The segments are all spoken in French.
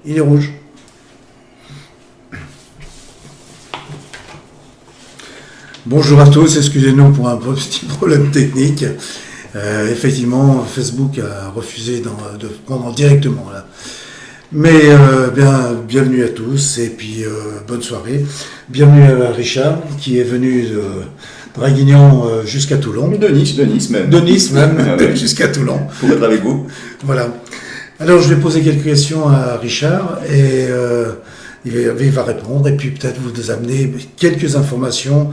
il est rouge. Bonjour à tous, excusez-nous pour un petit problème technique. Effectivement, Facebook a refusé de prendre directement là. Mais bienvenue à tous et puis bonne soirée. Bienvenue à Richard qui est venu de Draguignan jusqu'à Toulon. De Nice même. De Nice même, jusqu'à Toulon. Pour être avec vous. Voilà. Alors je vais poser quelques questions à Richard et il va répondre et puis peut-être vous nous amener quelques informations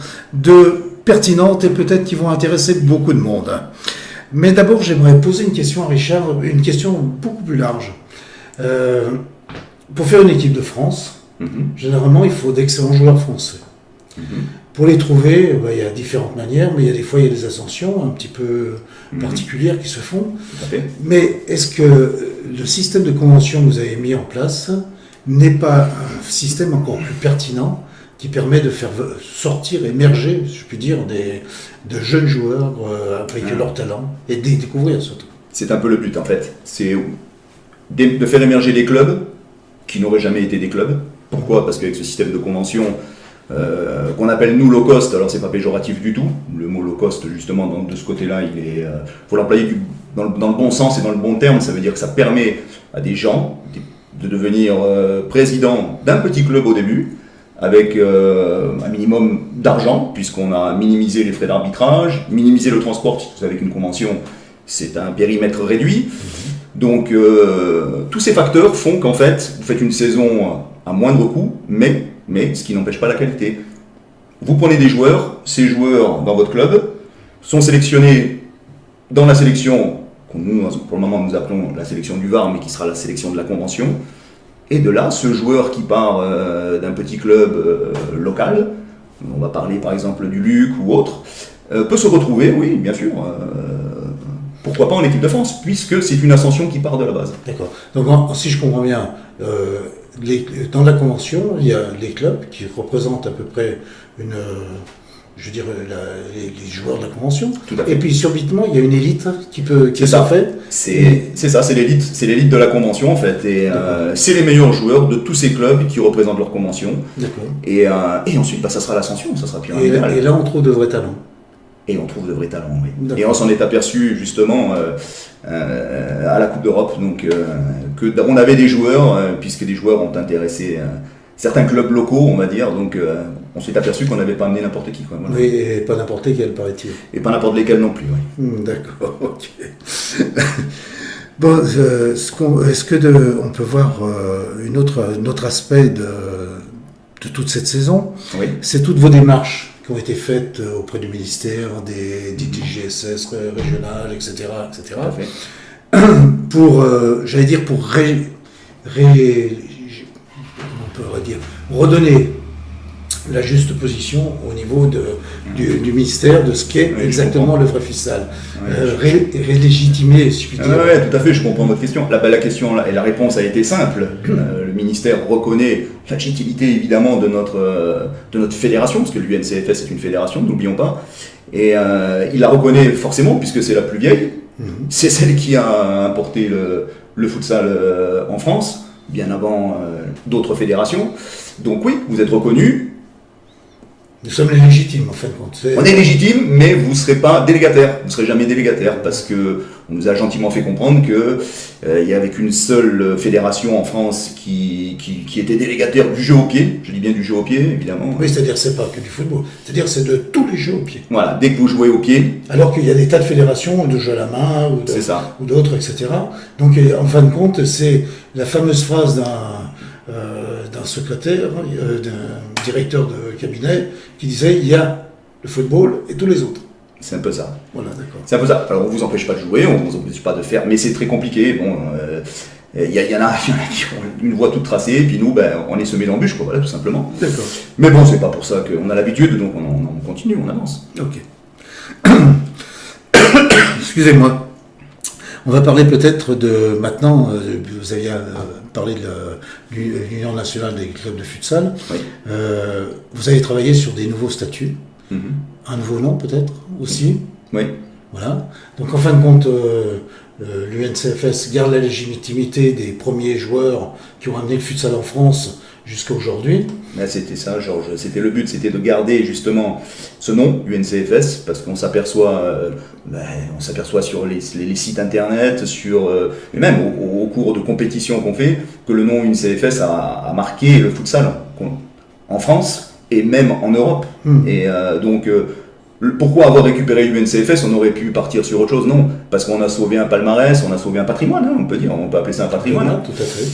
pertinentes et peut-être qui vont intéresser beaucoup de monde. Mais d'abord j'aimerais poser une question à Richard, une question beaucoup plus large. Pour faire une équipe de France, généralement il faut d'excellents joueurs français. Pour les trouver, il y a différentes manières, mais des fois il y a des ascensions un petit peu particulières qui se font. Mais est-ce que le système de convention que vous avez mis en place n'est pas un système encore plus pertinent qui permet de faire sortir, émerger, je puis dire, de jeunes joueurs avec leur talent et de les découvrir surtout? C'est un peu le but en fait. C'est de faire émerger des clubs qui n'auraient jamais été des clubs. Pourquoi ? Parce qu'avec ce système de convention qu'on appelle nous low cost, alors c'est pas péjoratif du tout. Le mot low cost justement de ce côté-là, il faut l'employer dans le bon sens et dans le bon terme. Ça veut dire que ça permet à des gens de devenir président d'un petit club au début avec un minimum d'argent puisqu'on a minimisé les frais d'arbitrage, minimisé le transport. Vous savez qu'une convention c'est un périmètre réduit. Donc tous ces facteurs font qu'en fait vous faites une saison à moindre coût, mais ce qui n'empêche pas la qualité. Vous prenez des joueurs, ces joueurs dans votre club sont sélectionnés dans la sélection que nous, pour le moment, nous appelons la sélection du VAR, mais qui sera la sélection de la convention. Et de là, ce joueur qui part d'un petit club local, on va parler par exemple du Luc ou autre, peut se retrouver, oui, bien sûr, pourquoi pas en équipe de France, puisque c'est une ascension qui part de la base. D'accord. Donc si je comprends bien, dans la convention, il y a les clubs qui représentent à peu près les joueurs de la convention. Tout à fait. Et puis subitement, il y a une élite qui s'en fait. C'est ça, c'est l'élite de la convention en fait. Et c'est les meilleurs joueurs de tous ces clubs qui représentent leur convention. D'accord. Et ensuite, ça sera l'ascension, ça sera et là, on trouve de vrais talents. Et on trouve de vrais talents, oui. Et on s'en est aperçu justement à la Coupe d'Europe, donc on avait des joueurs, puisque des joueurs ont intéressé certains clubs locaux, on va dire, donc on s'est aperçu qu'on n'avait pas amené n'importe qui. Quoi, voilà. Oui, et pas n'importe quel, paraît-il. Et pas n'importe lesquels non plus, oui. D'accord, ok. Bon, est-ce que on peut voir un autre aspect de toute cette saison? Oui. C'est toutes vos démarches qui ont été faites auprès du ministère, des DGSS régionales, etc. Pour, redonner la juste position au niveau du ministère de ce qu'est exactement le vrai futsal. Relégitimer, si je puis dire. Oui, tout à fait, je comprends votre question. La question et la réponse a été simple. Le ministère reconnaît la légitimité évidemment de notre fédération, parce que l'UNCFS est une fédération, n'oublions pas. Et il la reconnaît forcément, puisque c'est la plus vieille. C'est celle qui a importé le futsal en France, bien avant d'autres fédérations. Donc oui, vous êtes reconnus. Nous sommes les légitimes en fin de compte. On est légitime, mais vous ne serez pas délégataire. Vous ne serez jamais délégataire parce qu'on nous a gentiment fait comprendre qu'il y avait qu'une seule fédération en France qui était délégataire du jeu au pied. Je dis bien du jeu au pied, évidemment. Oui, c'est-à-dire c'est pas que du football. C'est-à-dire c'est de tous les jeux au pied. Voilà, dès que vous jouez au pied. Alors qu'il y a des tas de fédérations de jeu à la main ou d'autres, etc. Donc en fin de compte, c'est la fameuse phrase d'un secrétaire, d'un directeur de cabinet, qui disait il y a le football et tous les autres. C'est un peu ça. Voilà, d'accord. C'est un peu ça. Alors on ne vous empêche pas de jouer, on ne vous empêche pas de faire, mais c'est très compliqué. Bon, il y en a qui ont une voie toute tracée, et puis nous, on est semés d'embûches, quoi, voilà, tout simplement. D'accord. Mais bon, c'est pas pour ça qu'on a l'habitude, donc on continue, on avance. Ok. Excusez-moi. On va parler peut-être de, maintenant, vous aviez parlé de l'Union nationale des clubs de futsal. Oui. Vous avez travaillé sur des nouveaux statuts. Un nouveau nom peut-être aussi. Oui. Voilà. Donc en fin de compte, l'UNCFS garde la légitimité des premiers joueurs qui ont amené le futsal en France jusqu'à aujourd'hui. C'était ça, Georges. C'était le but, c'était de garder justement ce nom, UNCFS, parce qu'on s'aperçoit, sur les sites internet, et même au cours de compétitions qu'on fait, que le nom UNCFS a marqué le futsal en France et même en Europe. Et donc, pourquoi avoir récupéré l'UNCFS? On aurait pu partir sur autre chose, non? Parce qu'on a sauvé un palmarès, on a sauvé un patrimoine, hein, on peut appeler ça un patrimoine. Tout à fait.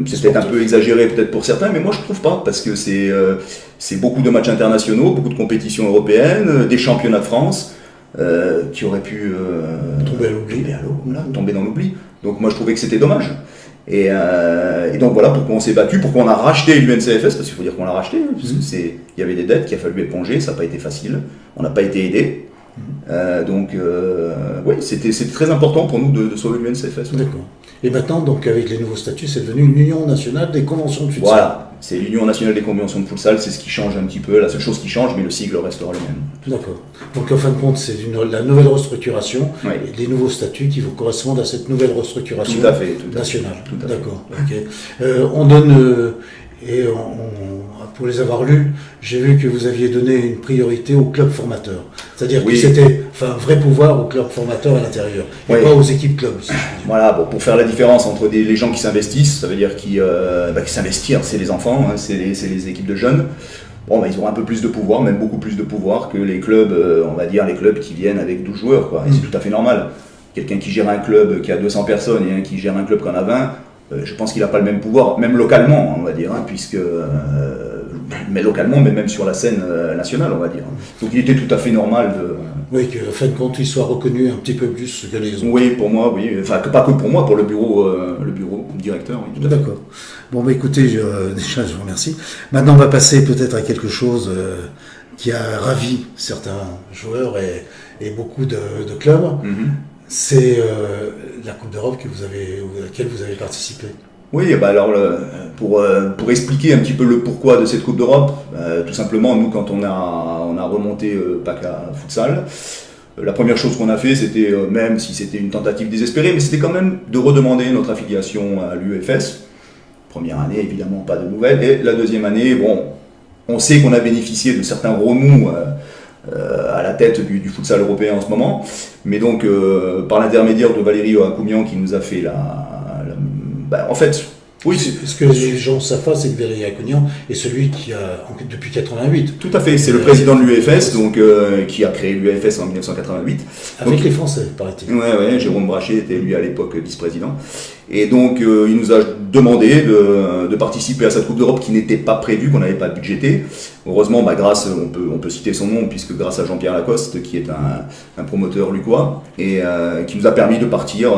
C'est peut-être un peu exagéré peut-être pour certains, mais moi je trouve pas, parce que c'est beaucoup de matchs internationaux, beaucoup de compétitions européennes, des championnats de France qui auraient pu tomber dans l'oubli. Donc moi je trouvais que c'était dommage. Et donc voilà pourquoi on s'est battu, pourquoi on a racheté l'UNCFS, parce qu'il faut dire qu'on l'a racheté, parce que il y avait des dettes qu'il a fallu éponger, ça n'a pas été facile, on n'a pas été aidé. Oui, c'était très important pour nous de sauver l'UNCFS. D'accord. Et maintenant, donc avec les nouveaux statuts, c'est devenu une union nationale des conventions de futsal. Voilà, c'est l'Union nationale des conventions de futsal, c'est ce qui change un petit peu, la seule chose qui change, mais le sigle restera le même. D'accord. Donc en fin de compte, c'est la nouvelle restructuration et les nouveaux statuts qui vont correspondre à cette nouvelle restructuration nationale. D'accord. Ok. On donne pour les avoir lus, j'ai vu que vous aviez donné une priorité au club formateur. C'est-à-dire que c'était un vrai pouvoir au club formateur à l'intérieur, et pas aux équipes clubs. Si voilà, pour faire la différence entre les gens qui s'investissent, ça veut dire qui s'investir, c'est les enfants, hein, c'est les équipes de jeunes. Bon, ils auront un peu plus de pouvoir, même beaucoup plus de pouvoir que les clubs, on va dire les clubs qui viennent avec 12 joueurs, quoi. Et c'est tout à fait normal. Quelqu'un qui gère un club qui a 200 personnes et un qui gère un club qui en a 20, je pense qu'il n'a pas le même pouvoir, même localement, on va dire, hein, mais localement, mais même sur la scène nationale, on va dire. Donc il était tout à fait normal de... Oui, qu'en fin de compte, il soit reconnu un petit peu plus que les autres. Oui, pour moi, oui. Enfin, pas que pour moi, pour le bureau directeur, oui, tout à fait. D'accord. Bon, écoutez, déjà, je vous remercie. Maintenant, on va passer peut-être à quelque chose qui a ravi certains joueurs et beaucoup de clubs. C'est la Coupe d'Europe à laquelle vous avez participé. Oui, alors pour expliquer un petit peu le pourquoi de cette Coupe d'Europe, tout simplement, nous quand on a remonté PACA Futsal, la première chose qu'on a fait, c'était, même si c'était une tentative désespérée, mais c'était quand même de redemander notre affiliation à l'UEFS. Première année, évidemment, pas de nouvelles. Et la deuxième année, on sait qu'on a bénéficié de certains remous à la tête du futsal européen en ce moment, mais donc par l'intermédiaire de Valérie Acoumian qui nous a fait en fait, oui. Ce que les gens savent pas, c'est que Valérie Acoumian est celui qui a, depuis 88. Tout à fait, c'est le président de l'UEFS, donc qui a créé l'UEFS en 1988. Avec les Français, paraît-il. Ouais, Jérôme Brachet était lui à l'époque vice-président. Et donc il nous a demandé de participer à cette Coupe d'Europe qui n'était pas prévue, qu'on n'avait pas budgété. Heureusement, grâce, on peut citer son nom, puisque grâce à Jean-Pierre Lacoste, qui est un promoteur lucquois, et qui nous a permis de partir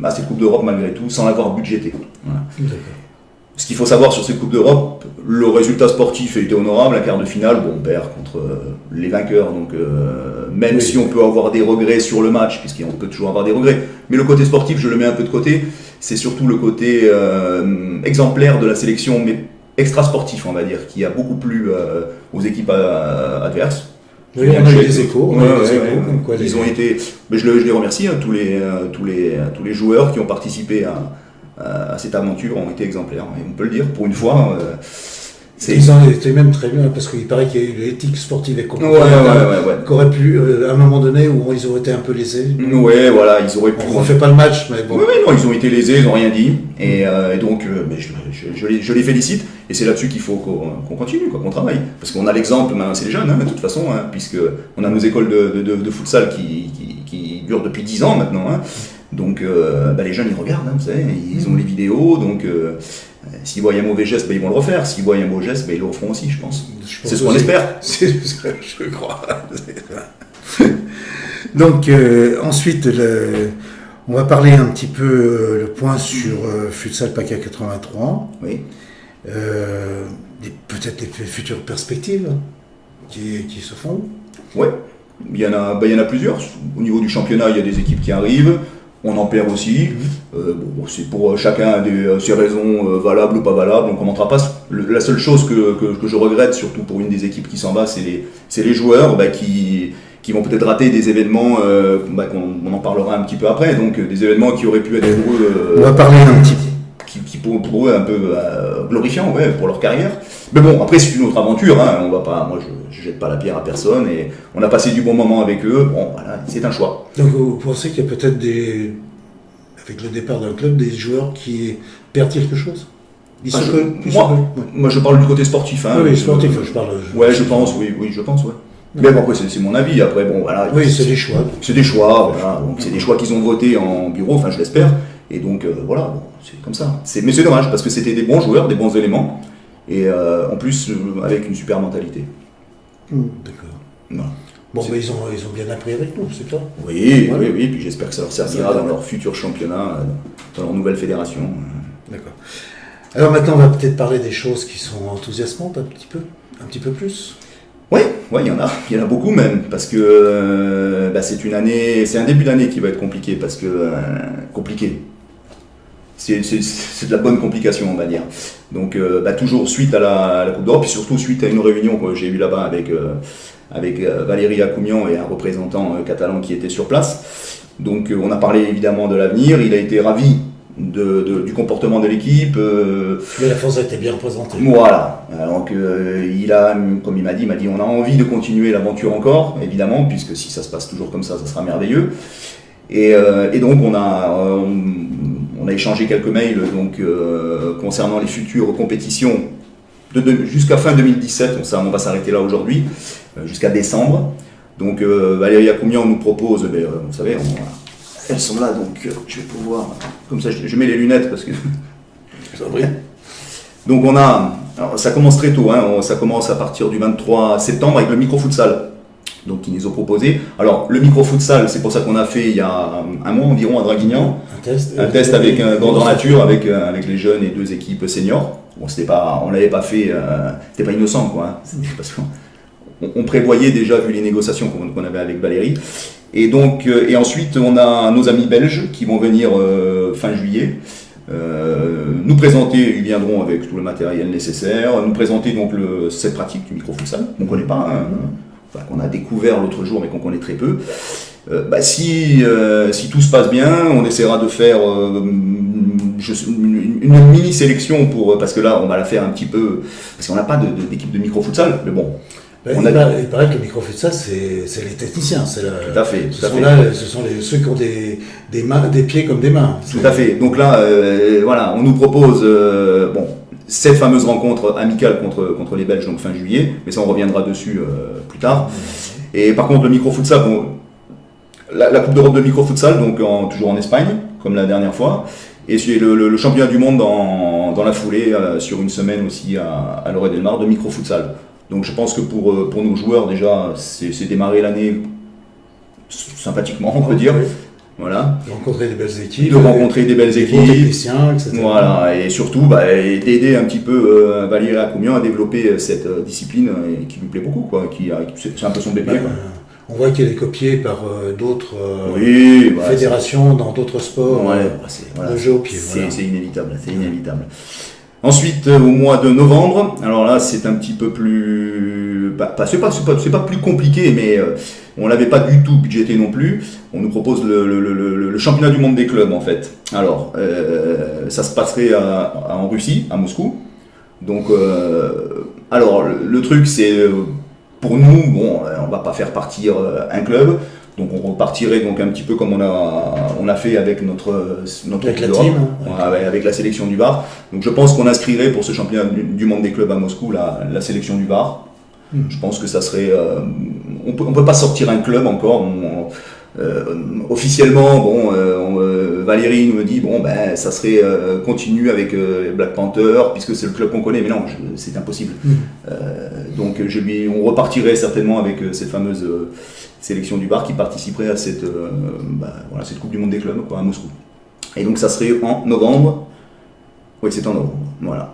à cette Coupe d'Europe malgré tout, sans l'avoir budgété. Voilà. Ce qu'il faut savoir sur cette Coupe d'Europe, le résultat sportif était honorable, un quart de finale, on perd contre les vainqueurs, donc même si on peut avoir des regrets sur le match, puisqu'on peut toujours avoir des regrets, mais le côté sportif, je le mets un peu de côté, c'est surtout le côté exemplaire de la sélection, mais extra-sportif, on va dire, qui a beaucoup plu aux équipes adverses. Oui, on a eu des échos. Ils ont été, mais je les remercie, hein, tous les joueurs qui ont participé à cette aventure ont été exemplaires, et on peut le dire, pour une fois. Ils ont été même très bien, parce qu'il paraît qu'il y a eu l'éthique sportive et qui aurait pu, à un moment donné, où ils auraient été un peu lésés. Oui, voilà, ils auraient pu. On ne refait pas le match, mais bon. Oui, non, ils ont été lésés, ils n'ont rien dit, et donc je les félicite, et c'est là-dessus qu'il faut qu'on continue, qu'on travaille. Parce qu'on a l'exemple, c'est les jeunes, hein, de toute façon, hein, puisqu'on a nos écoles de futsal qui durent depuis 10 ans maintenant, hein. Donc les jeunes ils regardent, hein, vous savez, ils ont les vidéos, donc s'ils voient un mauvais geste, ils vont le refaire, s'ils voient un beau geste, ils le referont aussi, je pense. C'est ce qu'on espère. Je crois. Donc ensuite, on va parler un petit peu le point sur Futsal PACA 83. Oui. Peut-être les futures perspectives qui se font. Oui, il y en a plusieurs. Au niveau du championnat, il y a des équipes qui arrivent. On en perd aussi. C'est pour chacun ses raisons valables ou pas valables. On ne commentera pas. La seule chose que je regrette, surtout pour une des équipes qui s'en va, c'est les joueurs qui qui vont peut-être rater des événements, on en parlera un petit peu après, donc des événements qui auraient pu être pour eux... on va parler un petit peu. Qui pour eux un peu glorifiant, pour leur carrière. Mais bon, après c'est une autre aventure, on va pas, moi je jette pas la pierre à personne, et on a passé du bon moment avec eux, bon voilà, c'est un choix. Donc vous pensez qu'il y a peut-être avec le départ d'un club, des joueurs qui perdent quelque chose? Moi je parle du côté sportif. Oui, sportif, je parle. Je pense, oui, je pense, ouais. Mais bon, après c'est mon avis, après bon voilà. Oui, c'est des choix. C'est des choix, voilà, donc c'est des choix qu'ils ont votés en bureau, enfin je l'espère. Et donc voilà, bon, c'est comme ça. Mais c'est dommage parce que c'était des bons joueurs, des bons éléments, et en plus avec une super mentalité. D'accord. Voilà. Bon, mais ils ont bien appris avec nous, c'est clair. Oui, voilà. Oui, puis j'espère que ça leur servira dans leur futur championnat, dans leur nouvelle fédération. D'accord. Alors maintenant, on va peut-être parler des choses qui sont enthousiasmantes un petit peu plus. Oui, il y en a beaucoup même, parce que c'est un début d'année qui va être compliqué, parce que compliqué. C'est de la bonne complication, on va dire. Donc, toujours suite à la Coupe d'Europe, et surtout suite à une réunion que j'ai eue là-bas avec Valérie Acoumian et un représentant catalan qui était sur place. Donc, on a parlé évidemment de l'avenir. Il a été ravi du comportement de l'équipe. Mais la France a été bien représentée. Voilà. Donc, comme il m'a dit, on a envie de continuer l'aventure encore, évidemment, puisque si ça se passe toujours comme ça sera merveilleux. Et donc on a échangé quelques mails concernant les futures compétitions jusqu'à fin 2017, on va s'arrêter là aujourd'hui, jusqu'à décembre. Donc Valérie Acoumian nous propose, vous savez, elles sont là, donc je vais pouvoir, comme ça je mets les lunettes parce que... Donc alors, ça commence très tôt, ça commence à partir du 23 septembre avec le micro-futsal. Donc ils nous ont proposé. Alors le micro-futsal, c'est pour ça qu'on a fait il y a un mois environ à Draguignan un test avec grandeur nature avec les jeunes et 2 équipes seniors. Bon, on l'avait pas fait, c'était pas innocent quoi. Parce qu'on prévoyait déjà vu les négociations qu'on avait avec Valérie. Et donc et ensuite on a nos amis belges qui vont venir fin juillet. Nous présenter, ils viendront avec tout le matériel nécessaire, nous présenter donc cette pratique du micro-futsal qu'on ne connaît pas. Qu'on a découvert l'autre jour mais qu'on connaît très peu. Si tout se passe bien, on essaiera de faire une mini-sélection parce que là on va la faire un petit peu, parce qu'on n'a pas d'équipe de micro-futsal, mais bon. Il paraît que le micro-futsal c'est les techniciens. Tout à fait. Ce sont ceux qui ont des pieds comme des mains. Tout à fait. Donc là, on nous propose cette fameuse rencontre amicale contre les Belges, donc fin juillet, mais ça on reviendra dessus plus tard. Et par contre le micro-futsal, la Coupe d'Europe de micro-futsal, donc toujours en Espagne, comme la dernière fois, et c'est le championnat du monde dans la foulée, sur une semaine aussi à Lloret del Mar de micro-futsal. Donc je pense que pour nos joueurs déjà, c'est démarrer l'année sympathiquement, on peut dire. Oui. Voilà. De rencontrer des belles équipes. Des bons techniciens, etc. Voilà, et surtout d'aider un petit peu Valérie Acoumian à développer cette discipline qui lui plaît beaucoup, quoi. C'est un peu son bébé. On voit qu'elle est copiée par d'autres fédérations dans d'autres sports de jeu au pied. C'est inévitable, Ensuite, au mois de novembre, alors là c'est un petit peu plus... c'est pas plus compliqué, mais on l'avait pas du tout budgété non plus. On nous propose le championnat du monde des clubs en fait. Alors, ça se passerait en Russie, à Moscou. Donc, alors le truc c'est, pour nous, on va pas faire partir un club. Donc on repartirait donc un petit peu comme on a fait avec notre avec la team, avec la sélection du Var. Donc je pense qu'on inscrirait pour ce championnat du monde des clubs à Moscou la sélection du Var. Je pense que ça serait... on peut pas sortir un club encore. Officiellement, Valérie nous dit ça serait continue avec Black Panther puisque c'est le club qu'on connaît, mais non, c'est impossible. Donc on repartirait certainement avec cette fameuse sélection du Var qui participerait à cette Coupe du Monde des clubs à Moscou. Et donc ça serait en novembre. Oui, c'est en novembre. Voilà.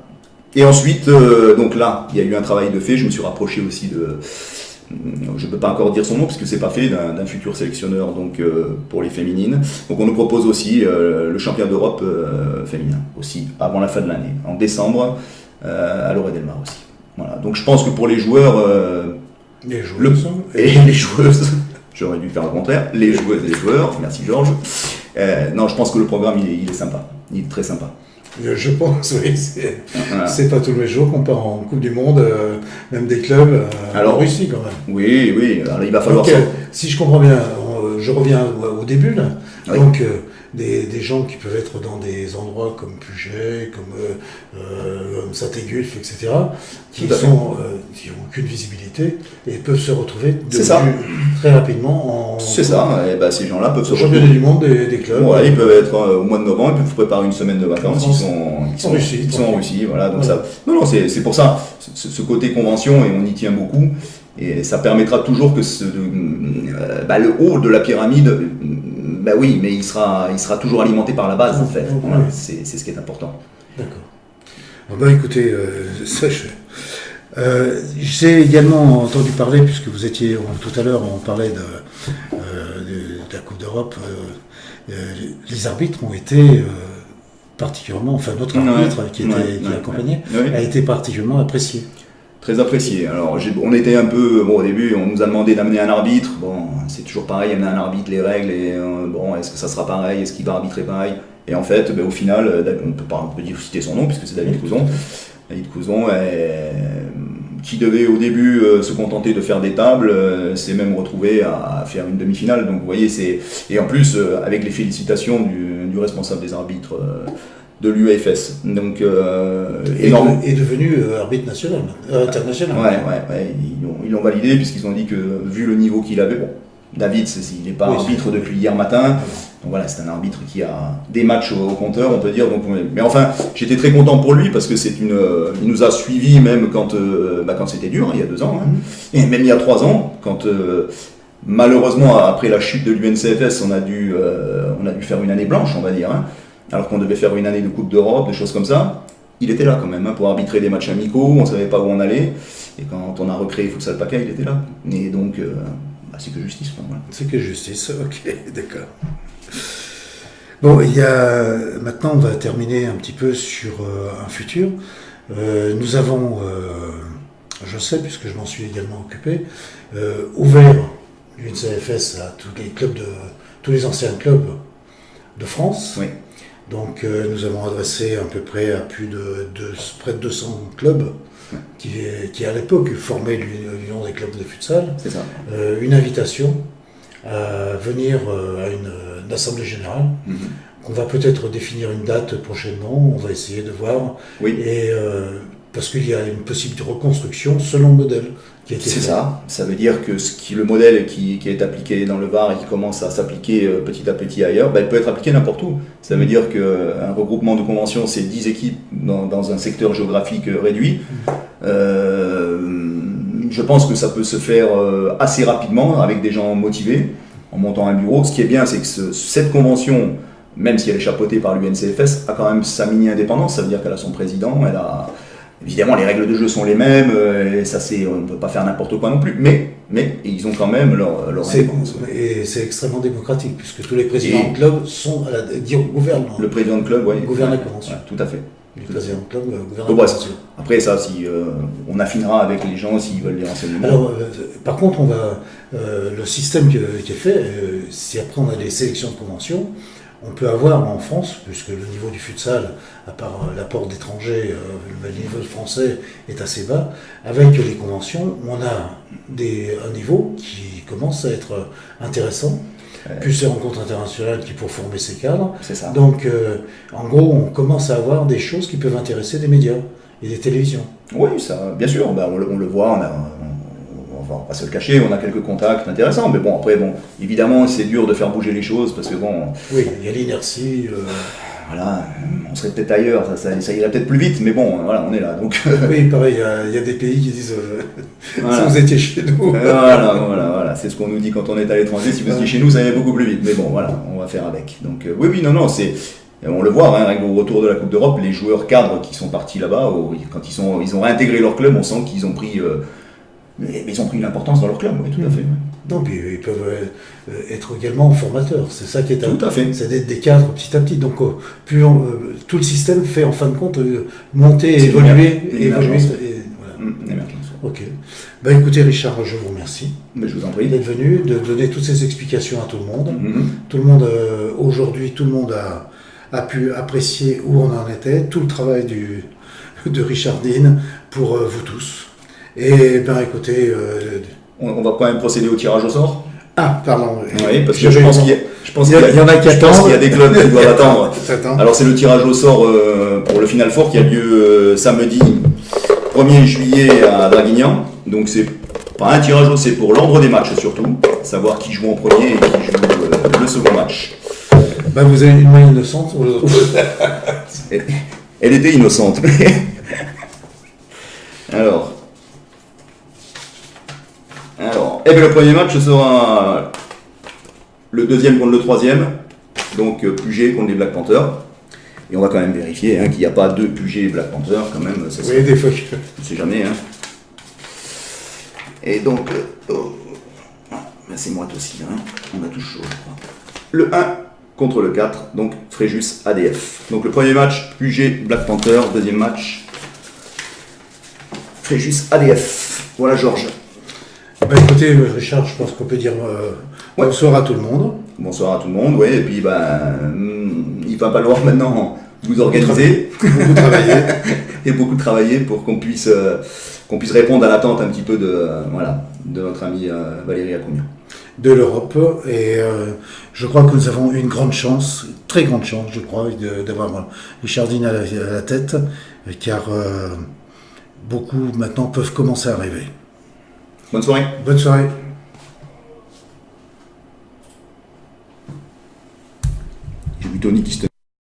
Et ensuite, donc là, il y a eu un travail de fait. Je me suis rapproché aussi je ne peux pas encore dire son nom parce que c'est pas fait, d'un futur sélectionneur donc pour les féminines. Donc on nous propose aussi le championnat d'Europe féminin aussi avant la fin de l'année, en décembre à Lloret del Mar aussi. Voilà. Donc je pense que pour les joueurs les joueuses et les joueuses, J'aurais dû faire le contraire. Les joueuses et les joueurs, merci Georges. Non, je pense que le programme, il est sympa. Il est très sympa. Je pense, oui. C'est pas tous les jours qu'on part en Coupe du Monde, même des clubs en Russie quand même. Oui. Alors, il va falloir... Donc, si je comprends bien, je reviens au début là. Oui. Donc, des gens qui peuvent être dans des endroits comme Puget, comme Saint-Égulf, etc., qui n'ont aucune visibilité et peuvent se retrouver très rapidement en... C'est ça, et ben, ces gens-là peuvent se retrouver... Championnat du monde des clubs. Voilà, ils peuvent être au mois de novembre, ils peuvent préparer une semaine de vacances, ils sont en Russie. Voilà, donc ça... Non, c'est pour ça, ce côté convention, et on y tient beaucoup, et ça permettra toujours que le haut de la pyramide... oui, mais il sera toujours alimenté par la base, en fait. Voilà, c'est ce qui est important. D'accord. Écoutez, j'ai également entendu parler, puisque vous étiez, tout à l'heure, on parlait de la Coupe d'Europe, les arbitres ont été particulièrement, enfin notre arbitre qui accompagnait, a été particulièrement apprécié. Très apprécié. Alors, on était un peu... au début, on nous a demandé d'amener un arbitre. Bon, c'est toujours pareil, amener un arbitre, les règles, et est-ce que ça sera pareil? Est-ce qu'il va arbitrer pareil? Et en fait, au final, on peut citer son nom, puisque c'est David Couzon. David Couzon, qui devait au début se contenter de faire des tables, s'est même retrouvé à faire une demi-finale. Donc, vous voyez, et en plus, avec les félicitations du responsable des arbitres... de l'UEFS. Donc, est devenu arbitre national, international. Ouais, ils l'ont validé puisqu'ils ont dit que, vu le niveau qu'il avait, David, il n'est pas arbitre depuis hier matin. Donc voilà, c'est un arbitre qui a des matchs au compteur, on peut dire. Donc, mais enfin, j'étais très content pour lui parce que il nous a suivis même quand c'était dur, il y a 2 ans, et même il y a 3 ans, quand malheureusement, après la chute de l'UNCFS, on a dû faire une année blanche, on va dire, alors qu'on devait faire une année de Coupe d'Europe, des choses comme ça. Il était là quand même, pour arbitrer des matchs amicaux, on ne savait pas où on allait, et quand on a recréé Futsal PACA, il était là. Et donc, c'est que justice. Voilà. C'est que justice, ok, d'accord. Maintenant on va terminer un petit peu sur un futur. Nous avons, je sais puisque je m'en suis également occupé, ouvert l'UNCFS à tous les anciens clubs de France. Oui. Donc nous avons adressé à peu près à près de 200 clubs qui à l'époque formaient l'Union des clubs de futsal. C'est ça. Une invitation à venir à une assemblée générale. Qu'on va peut-être définir une date prochainement, on va essayer de voir. Oui. Et parce qu'il y a une possible reconstruction selon le modèle qui a été fait. C'est ça. Ça veut dire que le modèle qui est appliqué dans le Var et qui commence à s'appliquer petit à petit ailleurs, il peut être appliqué n'importe où. Ça veut dire qu'un regroupement de conventions, c'est 10 équipes dans un secteur géographique réduit. Je pense que ça peut se faire assez rapidement avec des gens motivés en montant un bureau. Ce qui est bien, c'est que cette convention, même si elle est chapeautée par l'UNCFS, a quand même sa mini-indépendance. Ça veut dire qu'elle a son président, évidemment, les règles de jeu sont les mêmes, et ça, on ne peut pas faire n'importe quoi non plus, mais ils ont quand même leur indépendance. Et c'est extrêmement démocratique, puisque tous les présidents de club sont gouvernent. Le président de club, oui. Gouverne la convention. Ouais, tout à fait. Le président de club gouverne la convention. Après, ça, on affinera avec les gens s'ils veulent les renseignements. Alors, par contre, le système qui est fait, si après on a des sélections de conventions, on peut avoir en France, puisque le niveau du futsal, à part l'apport d'étrangers, le niveau français est assez bas, avec les conventions, on a un niveau qui commence à être intéressant, plus ces rencontres internationales qui pour former ces cadres. C'est ça. Donc, en gros, on commence à avoir des choses qui peuvent intéresser des médias et des télévisions. Oui, ça, bien sûr, on le voit, on va pas se le cacher, on a quelques contacts intéressants, mais après, évidemment, c'est dur de faire bouger les choses, parce que Oui, il y a l'inertie. Voilà, on serait peut-être ailleurs, ça irait peut-être plus vite, mais voilà, on est là. Donc... Oui, pareil, il y a des pays qui disent si vous étiez chez nous. Voilà, c'est ce qu'on nous dit quand on est à l'étranger, si vous étiez chez nous, ça irait beaucoup plus vite, mais voilà, on va faire avec. Donc on le voit, avec le retour de la Coupe d'Europe, les joueurs cadres qui sont partis là-bas, quand ils ont réintégré leur club, on sent qu'ils ont pris... ils ont pris l'importance dans leur club, oui, tout à fait. Non, puis ils peuvent être également formateurs, c'est ça qui est tout à fait. C'est d'être des cadres petit à petit. Donc, tout le système fait en fin de compte monter, évoluer. Voilà. Ok. Écoutez Richard, je vous remercie. Mais je vous en prie. D'être venu, de donner toutes ces explications à tout le monde. Tout le monde, aujourd'hui, tout le monde a pu apprécier où on en était, tout le travail de Richard Dean pour vous tous. Et écoutez... on va quand même procéder au tirage au sort. Ah, pardon. Oui, parce que je pense qu'il y a des clubs qui doivent attendre. Alors c'est le tirage au sort pour le Final Four qui a lieu samedi 1er juillet à Draguignan. Donc c'est pas un tirage au sort, c'est pour l'ordre des matchs surtout. Savoir qui joue en premier et qui joue le second match. Vous avez une main innocente. Elle était innocente. Alors, le premier match sera le deuxième contre le troisième, donc Puget contre les Black Panthers. Et on va quand même vérifier qu'il n'y a pas deux Puget et Black Panthers quand même. Oui, des fois. On ne sait jamais. Et donc, c'est moi aussi. On a tout chaud, je crois. Le 1 contre le 4, donc Fréjus ADF. Donc le premier match, Puget Black Panther. Deuxième match, Fréjus ADF. Voilà, Georges. Écoutez, Richard, je pense qu'on peut dire bonsoir à tout le monde. Bonsoir à tout le monde, oui. Et puis, il va falloir maintenant vous organiser. Beaucoup travailler. Et beaucoup travailler pour qu'on puisse répondre à l'attente un petit peu de notre ami Valérie Accougnan. De l'Europe. Et je crois que nous avons une grande chance, très grande chance, je crois, d'avoir Richard Dean à la tête, car beaucoup maintenant peuvent commencer à rêver. Bonne soirée. Bonne soirée. J'ai vu Tony qui se